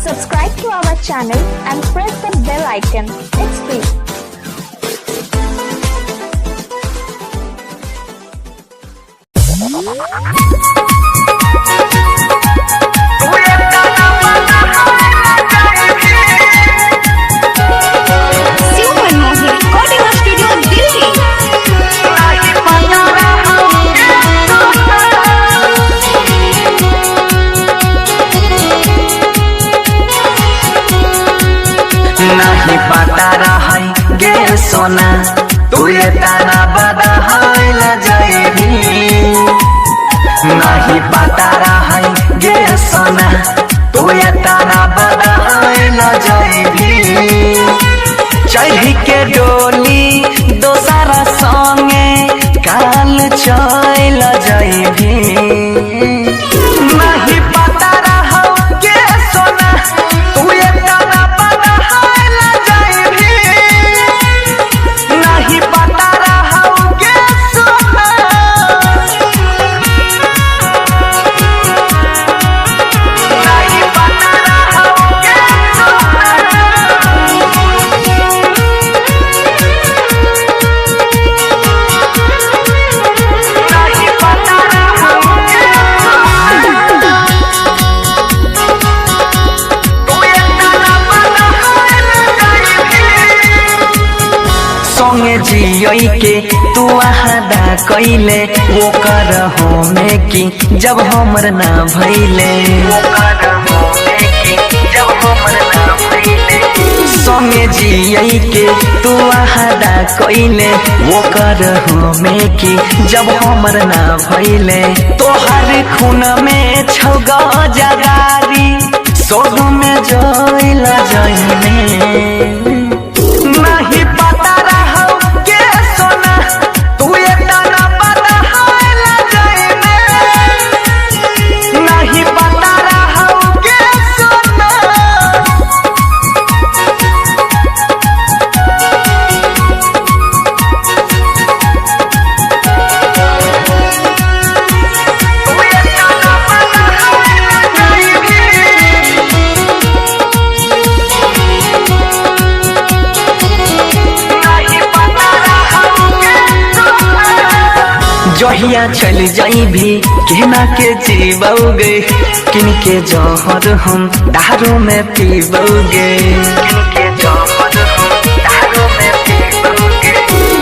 Subscribe to our channel and press the bell icon. It's free. नहीं पता रही गे सोना तू ये ताना बदहाइल जाएगी। नहीं पता रही गे सोना तू ये ताना बदहाइल जाएगी। चढ़ी के डोली दोसरा संगे काल चल जाएगी। नहीं पता रही गे सोना तू ये ताना जियई के तू आदा कैले वो कर हो में की जब हमर ना भइले संगे जियई के तू आदा कैले वो कर हो में की जब हमर ना भइले। तोहर खून में छग जगारी सोग में जइल जइने। नहीं पता जहिया चल जाई भी कहना के जीवोगे किनके जहर हम दारू में पीबोगे।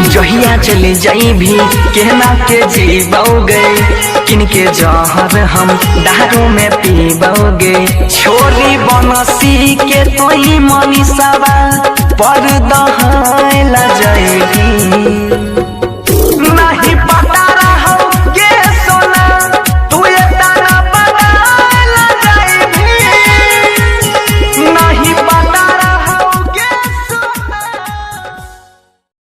जहिया चल जाई भी कहना के जीवोगे किनके जहर हम दारू में पीबोगे। छोरी बनसी के तोई मनीषवा पर दहाइल जाएगी।